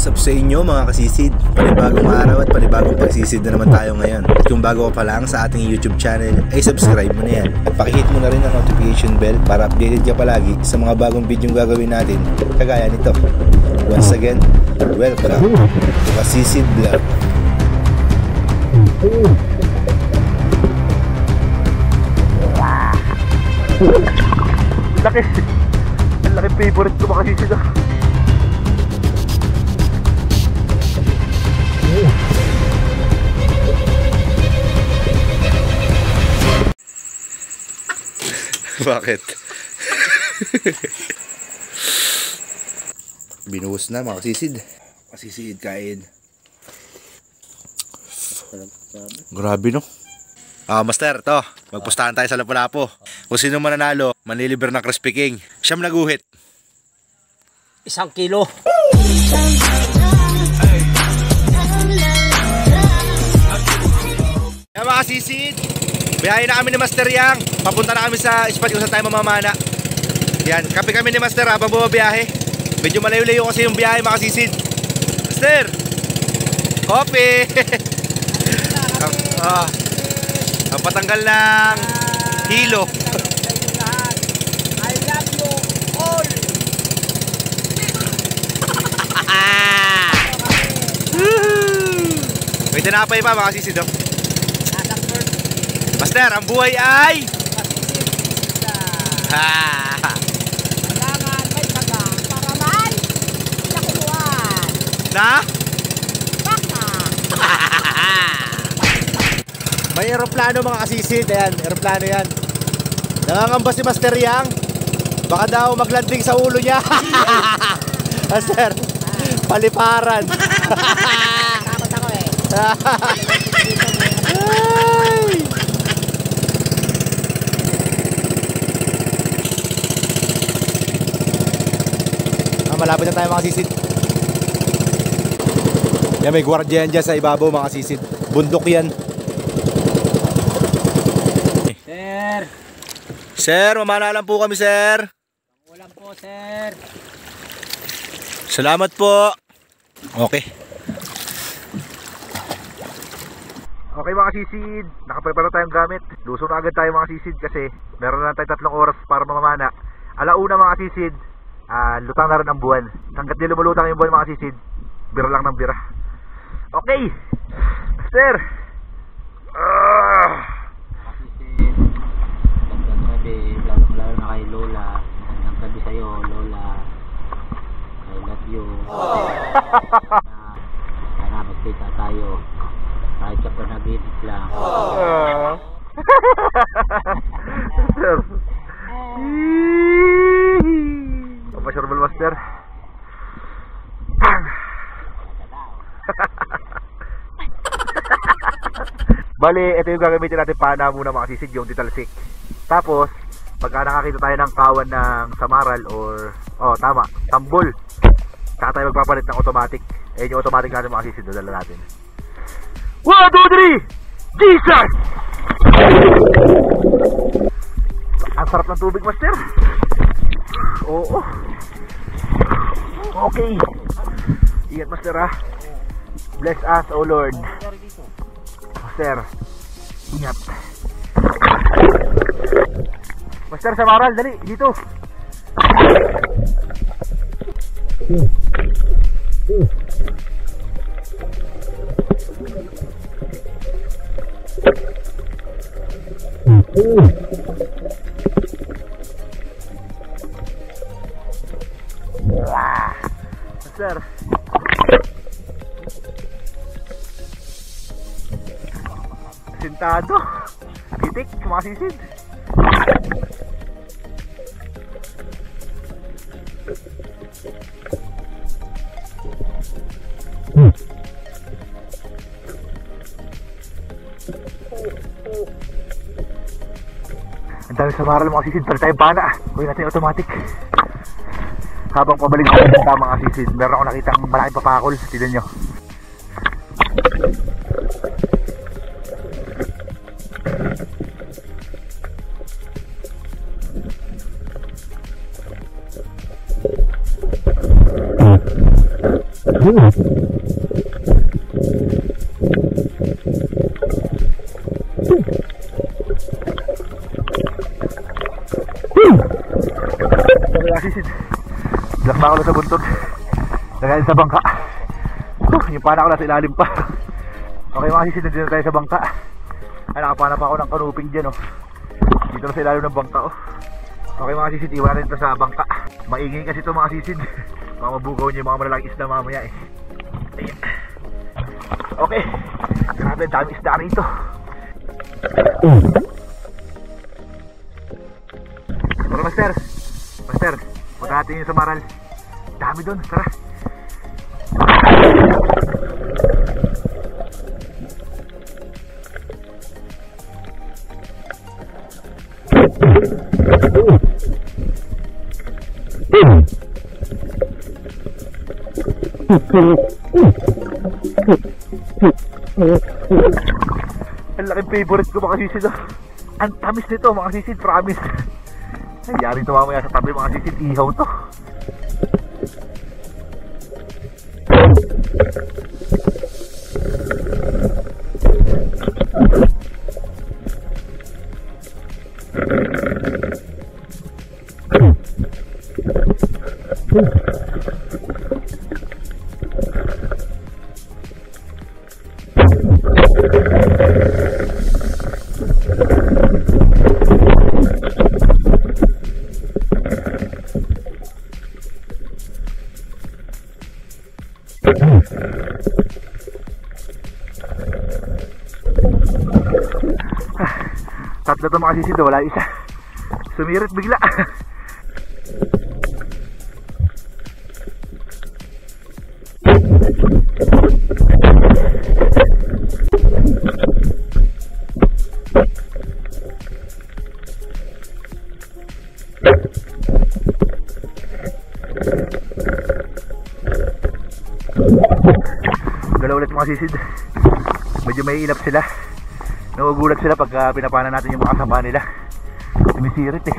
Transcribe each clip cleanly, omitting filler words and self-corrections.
What's up sa inyo mga kasisid? Panibagong araw at panibagong pagsisid na naman tayo ngayon. At kung bago ka pa lang sa ating YouTube channel, ay subscribe mo na yan. At pakihit mo na rin ang notification bell para updated ka palagi sa mga bagong video gagawin natin kagaya nito. Once again, welcome to Kasisid Vlog. Laki! Ang laki favorite ko mga kasisid ah. Bakit? Binuhos na mga kasisid. Kasisid kain. Grabe no. Master, to. Magpustahan tayo sa Lapu-Lapu. Kung sino mananalo, manlilibre ng Crispy King. Siyam naguhit. 1 kilo. Kaya mga kasisid, biyahe na kami ni Master Yang. Papunta na kami sa spot kung saan tayo mamamana. Yan, kape kami ni Master habang bumabiyahe. Medyo malayo-layo kasi yung biyahe mga kasisid. Master! Kope! Ang patanggal ng hilo. I love you all. May tinapay pa mga kasisid oh. Master, ang buhay ay kailangan may taga para may nakuluan na? baka. May eroplano mga kasisid. Ayan, eroplano yan. Nangangamba si Master Yang. Baka daw maglanding sa ulo niya. Master, paliparan. Takot ako eh. Malapit na tayo mga kasisid. Yan, may gwardiyan dyan sa ibabaw mga kasisid. Bundok yan. Sir, Sir, mamana lang po kami sir. ulam po sir. Salamat po. Okay. Okay mga kasisid, nakaprepara tayong gamit. Luso na agad tayo mga kasisid kasi meron na tayong 3 oras para mamamana. Alauna mga kasisid, lutang na rin ang buwan. Hanggat di lumulutang yung buwan mga kasisid, bira lang ng bira. Okay, Master. Kasisid, magandang gabi, lalo na kay Lola. Magandang gabi sa'yo Lola. I love you. Sana magkita tayo. Kahit ka pa nag-edit lang. Master. Papasyarbal Master. Bang! Bali, ito yung gagamitin natin pana muna mga kasisid, yung titalsik. Tapos, pagka nakakita tayo ng kawan ng samaral or, tama, tambol, saka tayo magpapalit ng automatic. Ayun yung automatic natin mga kasisid, dadala natin. 1, 2, 3! Jesus! Ang sarap ng tubig, Master. Oo. Okay. Ingat, Master, ha. Bless us, O Lord. Master, ingat. Master, sa maral, dali, dito. Master. Sintado. Titik, kumasisid. Ang dami sa maral mga sisid, pala tayong pana. Kuhin natin automatic. Habang pabalik ako sa mga sisid, meron ako nakitang malaking papakol. Tignan nyo. Sisid. Black na ako na sa buntog. Nagayon sa bangka. Yung pana ko na sa ilalim pa. Okay mga sisid, nandito tayo sa bangka. Ay, nakapana pa ako ng kanuping dyan, oh. Dito na sa ilalim ng bangka, oh. Okay mga sisid, iwan natin ito sa bangka. Maingay kasi ito mga sisid. Mga mabugaw niyo yung mga malalaking isda mamaya, eh. Ayan. Okay. Grabe, dami isda rito. Tara, master. Master, punta natin yung sa Maral. Dami doon, tara. Ang laking favorite ko mga sisid. Ang tamis nito mga sisid, promise. Ay, yari ito mamaya sa tabi mga sisid, ihaw to. Tatlo to mga sisid, wala isa. Sumirit bigla. Dalawa ulit mga sisid. Medyo may ilap sila. Nagugulat sila pag pinapana natin yung mga kasama nila. Sumisirit eh.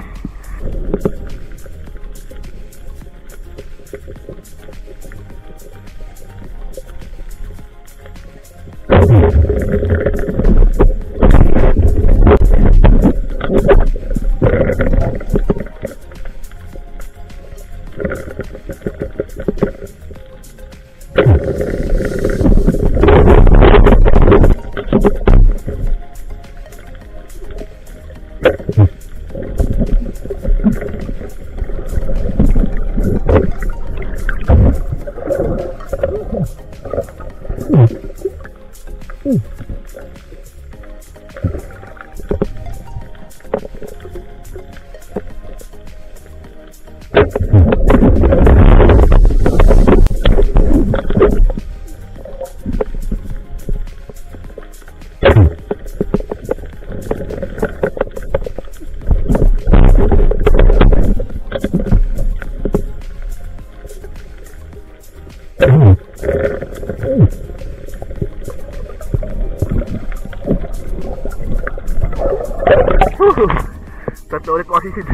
Tatlo ulit mga sisid.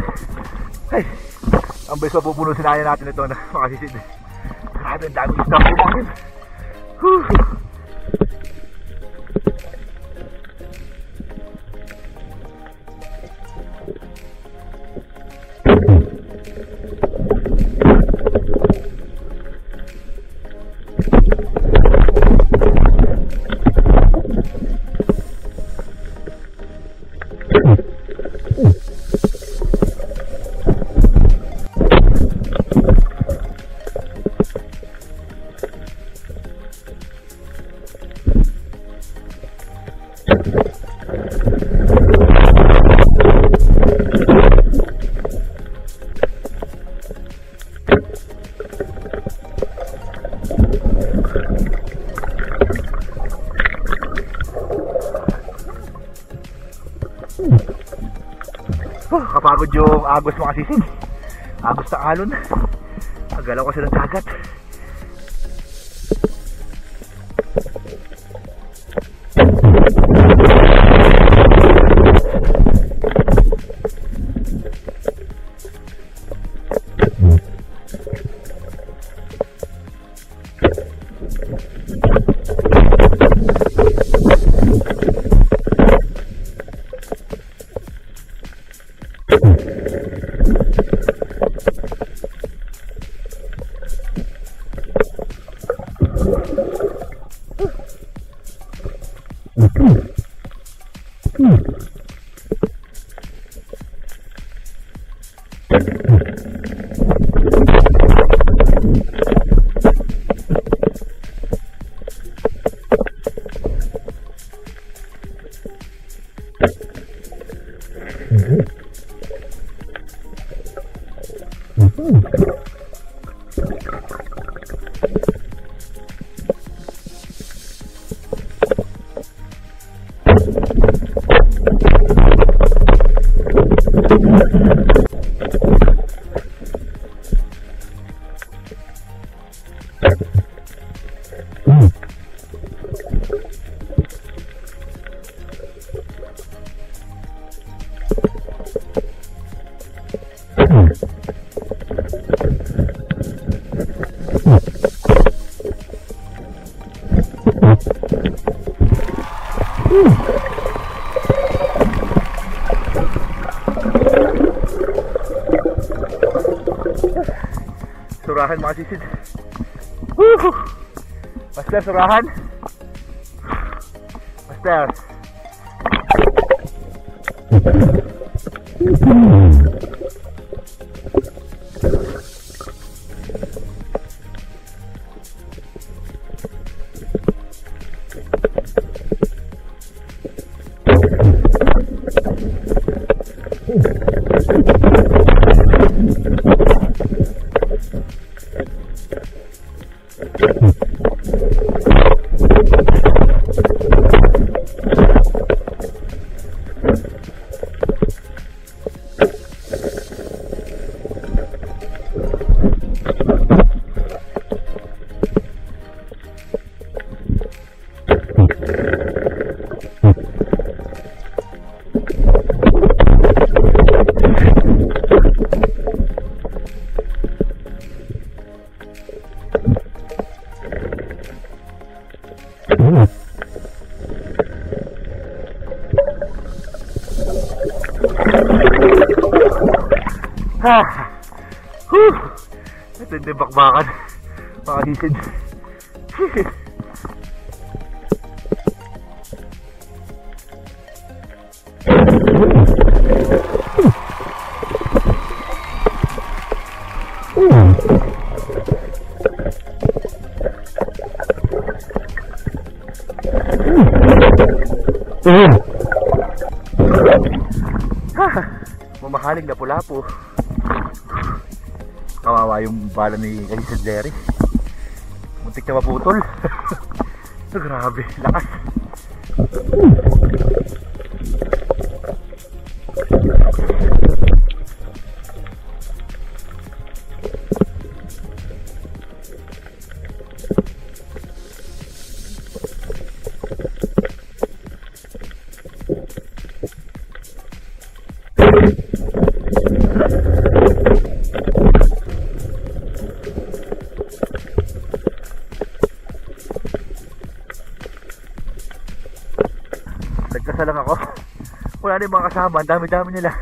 Ay, ang best mapupuno sinaya natin ito na mga sisid. Grabe, ang dami isda po mga sisid. Kapagod yung agos mga sisid. Agos sa alon. Nagalaw kasi ng dagat. Surahan mga sisid. Woohoo! Master, surahan. Master. Ito hindi bakbakan mga sisid. Mamahaling na pula-po. Kawawa yung bala ni Kaisid Larry. Muntik na maputol. Grabe, lakas. Nagkasa lang ako. Wala na yung mga kasama. Ang dami-dami nila.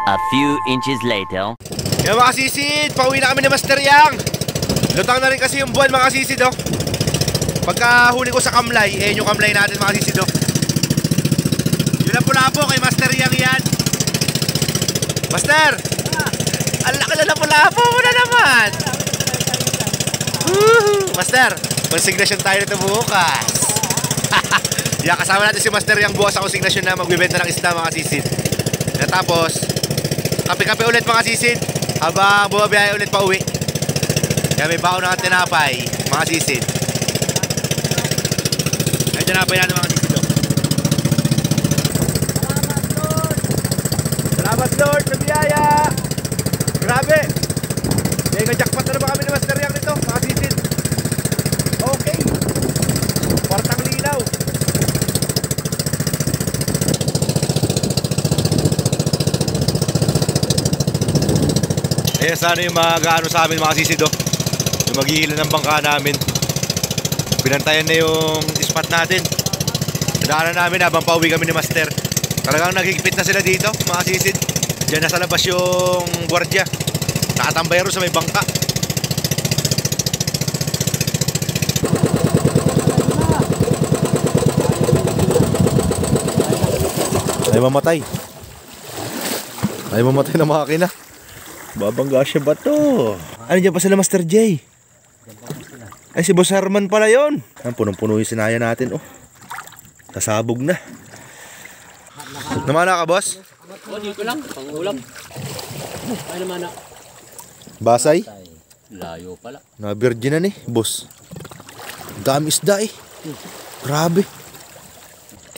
A few inches later. Yan mga kasisid, pauwi na kami ni Master Yang. Lutang na rin kasi yung buwan mga kasisid oh. Pagka huli ko sa kamlay, yung kamlay natin mga kasisid oh. Yun ang pula-po kay Master Yang yan. Master! Ang laki na pula-po mo na naman. Master, konsignasyon tayo nito bukas. Yan, kasama natin si Master Yang bukas sa konsignasyon na magbibenta ng isda mga kasisid. Natapos, kape-kape ulit mga sisid habang bumabiyaya ulit pa uwi. Kaya may baon na tinapay mga sisid. Ay tinapay natin mga sisid. Salamat Lord sa biyaya. Grabe. Kaya jackpot na naman kami ni Master Yang nito mga sisid. Okay. Kwartang linaw. Ayan sana yung mag-ano sa amin mga sisido. Yung maghihila ng bangka namin. Pinantayan na yung spot natin. Nadaanan namin habang pauwi kami ni Master. Talagang naghigpit na sila dito mga sisid. Diyan na sa labas yung gwardiya. Nakatambay rin sa may bangka. Ay mamatay. Ay mamatay na makina. Babangga siya ba to? Ano dyan pa sila Master J? Ay si Boss Herman pala yun. Punong-puno yung sinaya natin oh. Nasabog na. Namana ka boss? Oh, dito lang, pang-ulam. Ay naman na. Basay? Layo pala. Na-virgin na ni boss. Ang dami isda eh. Grabe.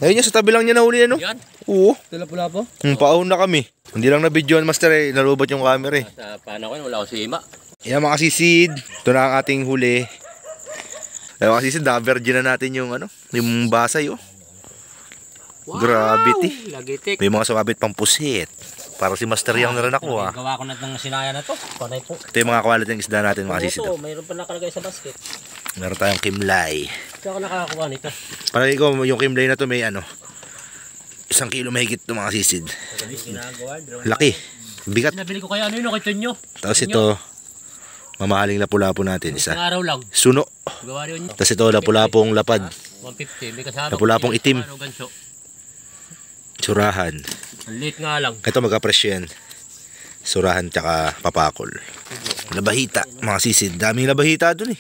Ayun niya sa tabi lang niya nahuli ano? Yan? Oo. Tula-pula po? Paahon na kami. Hindi lang na videoan Master eh. Nalubot yung camera eh. Sa paano ko yun, wala ko si Ima. Yan mga sisid. Ito na ang ating huli. Ay mga sisid, na-virgin na natin yung ano, yung basay oh. Wow! Gravity. Lagitik. May mga sumabit pang pusit. Para si Master Yang na rin ako ah. Gawa ko na ng sinaya na to. Panay po. Ito yung mga quality ng isda natin mga sisid. Ito, mayroon pa nakalagay sa basket. Meron tayong kimlay. Saan ka nakakakuha nito? Parang ikaw, yung kimlay na to may ano, 1 kilo mahigit to mga sisid. Laki. Bigat. Nabili ko kaya ano yun, kay Tonyo. Tapos ito, mamahaling lapu-lapu natin isa. Isang araw lang. Suno. Gawa rin yun. Tapos ito, lapu-lapong lapad. 150. May kasama. Lapu-lapong itim. Ano, ganso. Surahan. Ang late nga lang. Ito magka-presyo yan. Surahan tsaka papakol. Labahita, mga sisid. Daming labahita dun eh.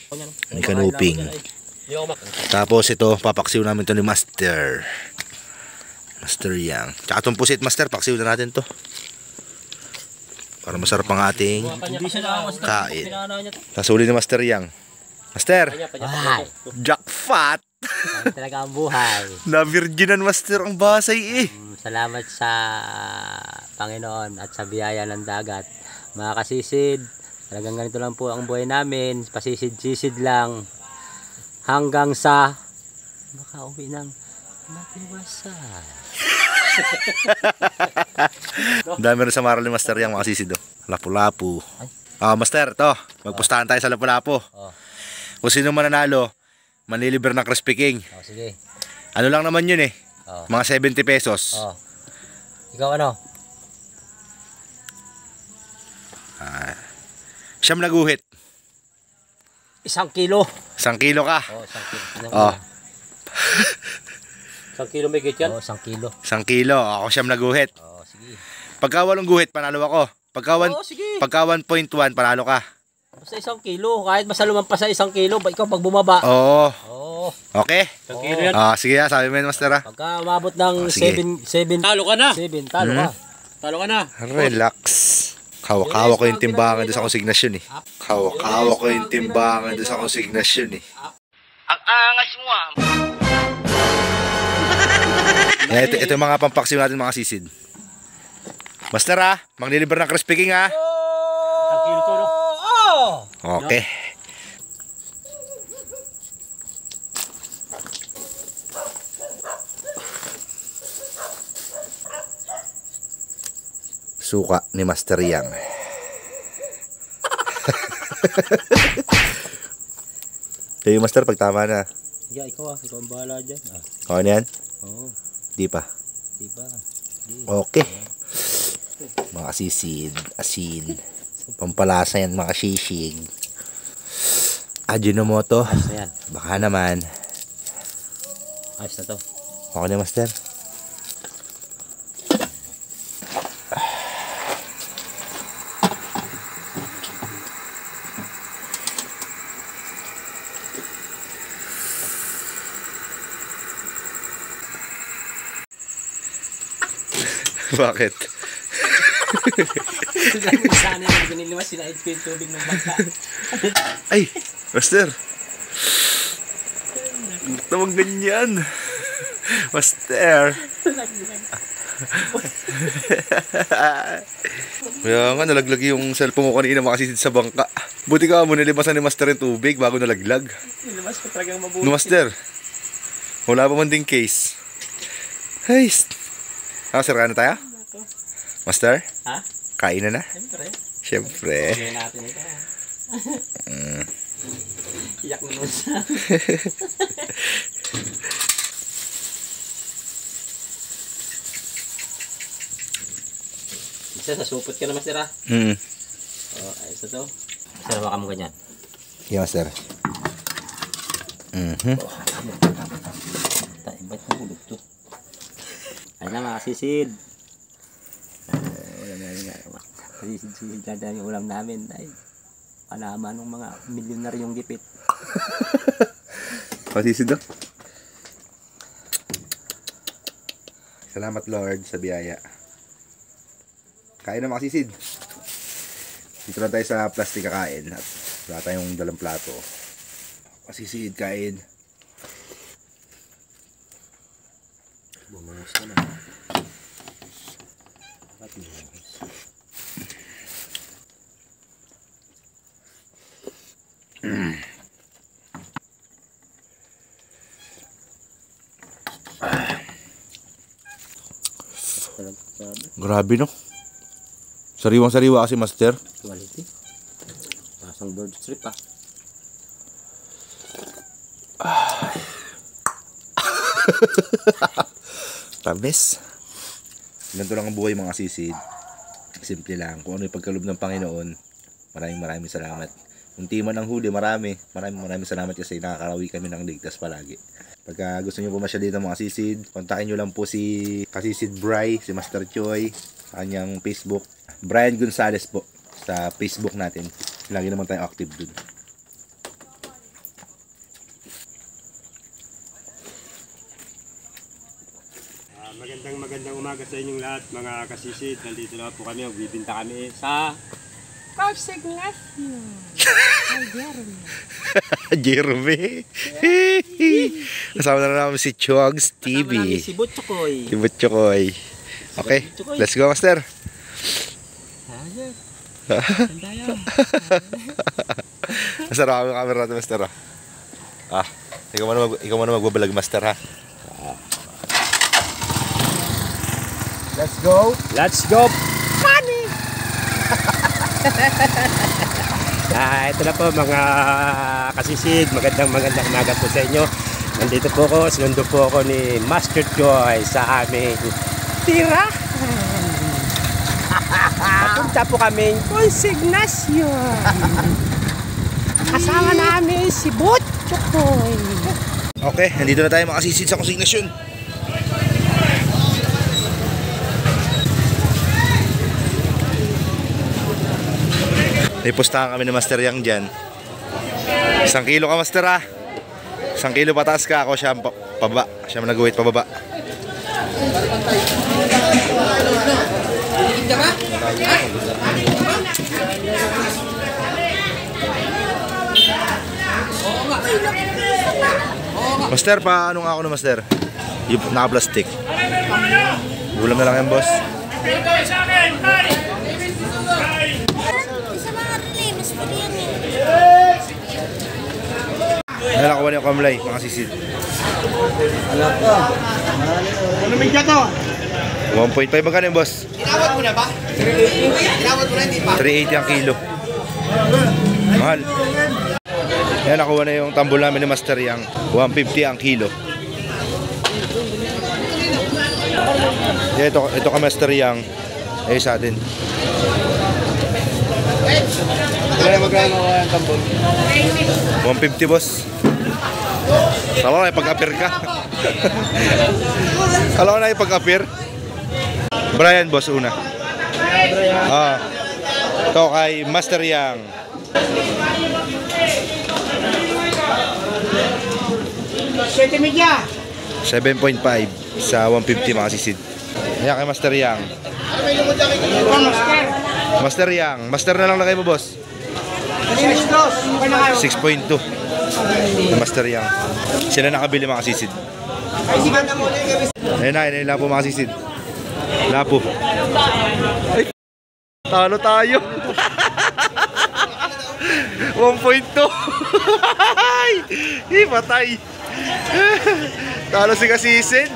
May kanuping. Hindi ako Tapos ito, papaksiw namin to ni Master. Master Yang. Tsaka itong pusit Master, paksiw na natin to. Para masarap ang ating kain. Nasuli ni Master Yang. Master! Jackpot! Talaga ang buhay. Na-virginan Master ang basay eh. Salamat sa Panginoon at sa biyaya ng dagat. Mga kasisid, talagang ganito lang po ang buhay namin. Pasisid-sisid lang. Hanggang sa makauwi ng matiwasay. Dami rin sa Maral ni Master Yang mga sisid oh. Lapu-lapu. Master, to. Magpustahan tayo sa lapu-lapu. Kung sino mananalo, manlilibre ng Crispy King. Sige. Ano lang naman yun eh. Mga 70 pesos. Ikaw ano? Siyam na guhit. 1 kilo. 1 kilo ka. 1 kilo. Oh. 1 kilo may git yan? 1 kilo. 1 kilo. Ako siyam na guhit. Sige. Pagka 8 guhit, panalo ako. Pagka 1.1, panalo ka. Basta 1 kilo. Kahit masaluman pa sa 1 kilo, ikaw pag bumaba. Oo. Okay? 1 kilo yan. Sige sabi mo yun Master ha. Pagka umabot ng 7, talo ka na. 7, talo ka. Talo ka na. Relax. Hawak-hawak ko yung timbangan doon sa konsignasyon eh. Hawak-hawak ko yung timbangan doon sa konsignasyon eh. Ang angas mo ah. Ito yung mga pampaksiw natin mga sisid. Master ha, maglilibre ng Crispy King ha. 1 kilo to no? Okay. Suka ni Master Yang. Kayo Master, pag tama na. Yeah, ikaw ang bahala dyan. Okay na yan? Oo. Di pa. Diba? Okay. Mga kasisid, asin. Pampalasa yan mga sisig. Ajinomoto. Ayos na yan. Baka naman. Ayos na to. Okay na, master. Bakit? Sana yung biniliwas sila ko yung tubig ng bangka. Ay, master. Ba't naman ganyan? Master. Kaya nga, nalaglag yung cellphone ko kanina makasisid sa bangka. Buti ka mo, nilibasan ni master yung tubig bago nalaglag. Niliwas ko talagang mabuti. No, master. Wala pa man ding case. Hey, sir, na tayo? Master? Ha? Kain na na? Siyempre. Siyempre. Gawin natin ito. Iyak na naman siya. Isa, sasupot ka na, master, ha? Oh, ayos na to. Master, baka mo ganyan. Yeah, master. Ba't nahulog to? Ayun na, mga sisid. Sisid lang yung ulam namin. Ay, panama ng mga milyonaryong gipit. Pasisid daw. Salamat Lord sa biyaya. Kain na mga sisid. Dito lang tayo sa plastic kakain at wala tayong dalang plato. Pasisid, kain. Bumuhos na. Ba't bumuhos? Grabe no. Sariwang-sariwa kasi master. Quality. Pasang bird strip pa. Tamis. Ganito lang ang buhay mga sisid. Simple lang. Kung ano yung pagkalob ng Panginoon, maraming salamat. Kung di man ang huli, maraming salamat kasi nakakarawi kami ng ligtas palagi. Pagka gusto nyo pumasya dito mga sisid, kontakin nyo lang po si Kasisid Bry, si Master Choi, sa kanyang Facebook. Brian Gonzales po sa Facebook natin. Lagi naman tayo active dun. Magandang umaga sa inyong lahat mga kasisid. Nandito na po kami, magbibinta kami sa Pops Ignacio. Ay, Jeremy. Kasama na namin si Chogs TV. Kasama namin si Butchokoy. Si Butchokoy. Okay, let's go master. Masarap ang camera natin master ha. Ikaw muna magbabalag master ha. Let's go. Let's go! Funny! Ito na po mga kasisid. Magandang umaga po sa inyo. Nandito po ako, sinundo po ako ni Master Joy sa aming tirahan. Punta po kaming konsignasyon. Kasama namin si Butchokoy. Okay, nandito na tayo mga kasisid sa konsignasyon. May pustahan kami ni Master Yang dyan. 1 kilo ka master ha. 1 kilo pataas ka, ako siya pababa. Siya nag-wait pababa. Master, paano nga ako na master? Yung naka-plastic. Ulam na lang yan boss. Ano nakuha niyo kamlay, mga sisid? Ano may to? 1.5 magkano yung boss? Tinawad mo na ba? Tinawad mo na hindi pa? 380 ang kilo. Mahal. Yan, nakuha na yung tambol namin ni Master Yang. 150 ang kilo. Yan, ito ka Master Yang. Ayos sa atin. Kaya magkano ko yung tambol? 150 boss. Tama na, pag-appear ka. Alam ko na ipag-appear. Brian boss una. Ito kay Master Yang. 7.5 sa 150 mga sisid. Ayan kay Master Yang. Master Yang. Master na lang lagay mo boss. 6.2 Master Yang. Sila nakabili mga sisid. Ayun na, ayun na lapo mga sisid. Lapo. Ay, talo tayo. 1.2. Ay, patay. Talo si kasisid.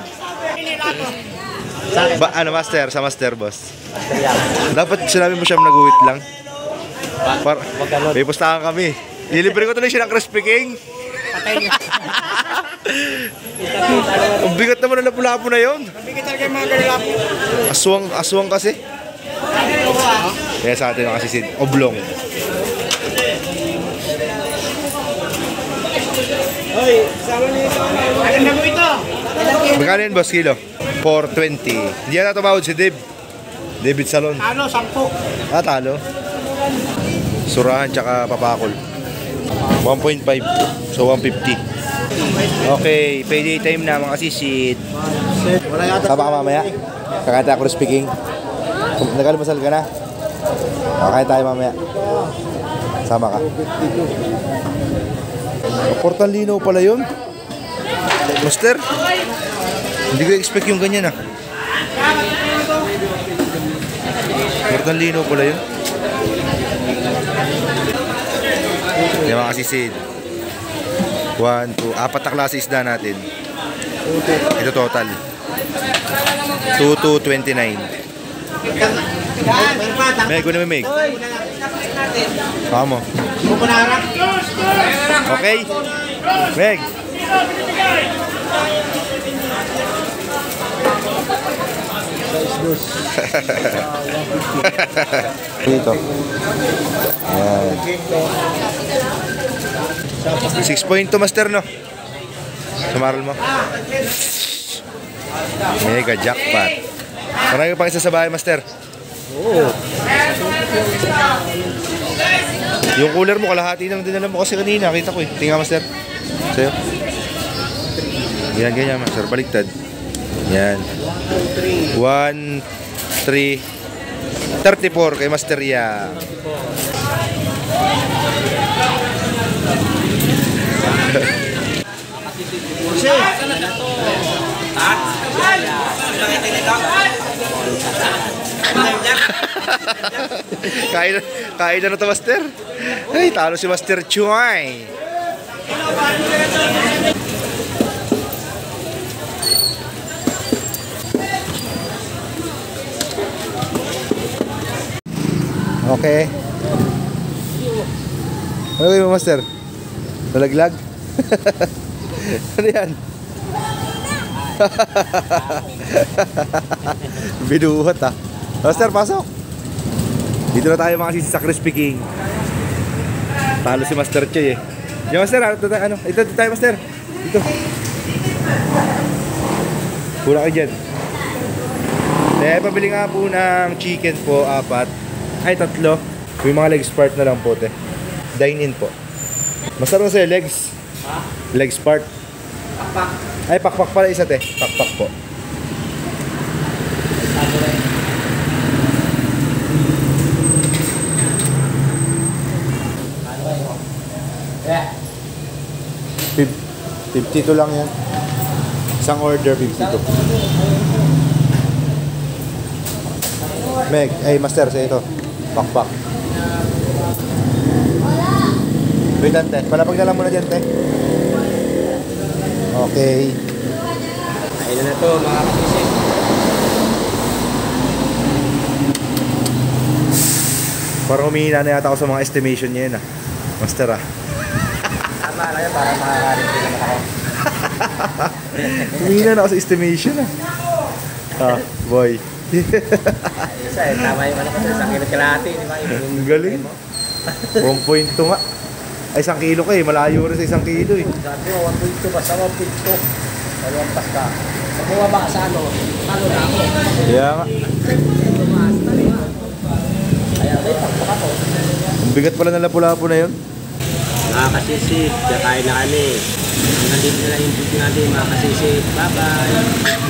Ano master? Sa master boss. Dapat sinabi mo siya nag-uwit lang. May pustahan kami. Lilibre ko tuloy siya ng Crispy King. Ang bigat naman ang lapu-lapu na yun. Aswang kasi. Kaya sa atin mga sisid, oblong. Magkano yun boss kilo? 420. Hindi na tumawad si David Salon. Ano, 10. Ah, talo. Surahan tsaka papakol. 1.5. So 150. Okay, payday time na mga sisid. Sama ka mamaya? Kakanta ako speaking. Nagalimasal ka na? Okay tayo mamaya. Sama ka. Portal linaw pala yun. Master, hindi ko expect yung ganyan ah. Portal linaw pala yun. Yan mga sisid. 1, 2, 4 na klase isda natin. Ito total 2,229. Meg, ano may Meg? Kamo. Okay? Meg. Dito. Ayan. 6.2 master no? Sumaral mo. Mega jackpot. Marami pang isa sa bahay master. Oo. Yung cooler mo kalahati nang dinala mo kasi kanina. Kita ko eh. Tingnan master. Sa'yo. Yan ganyan master. Baliktad. Yan. 1, 3, 34 kay Master Ya. Kain na to Master. Ay, talo si Master Chuay. Okay. Ano kayo Master? Nalaglag? Ano yan? Binuhat ah. Master, pasok. Dito na tayo mga sisi sa Crispy King. Talo si Master Choy eh. Yung Master, ano? Ito tayo Master. Dito. Pula kayo dyan. Kaya pabili nga po ng chicken po, 4. Ay, 3. Yung mga legs part na lang po, te. Dine in po. Masarap na sa'yo, legs. Ha? Legs part. Pakpak. Ay, pakpak pala isa, te. Pakpak po. Yeah. 52 lang yan. Isang order, 52. Meg, ay Master, sa ito. Pakpak. Wait lang, te. Palapagdalang mo na dyan, te. Okay. Ayun na to, mga kapisip. Parang humihina na yata ako sa mga estimation niya yun, ah. Master, ah. Tama lang yun, para makakarin sila ako. Humihina na ako sa estimation, ah. Ah, boy. Isa eh, tama yung ano kasi, 1 kilo kalahati, di ba? Ang galing. 1.2 nga. Ay, 1 kilo ka eh. Malayo rin sa 1 kilo eh. Sabi mo, 1.2 basta 1.2. Maluampas ka. Pag bumaba ka sa ano na ako. Kaya nga. Kaya may pagpaka ko. Ang bigat pala ng lapu-lapu na yun. Mga kasisid, kakain na kami. Hanggang dito na yung video natin mga kasisid. Bye-bye!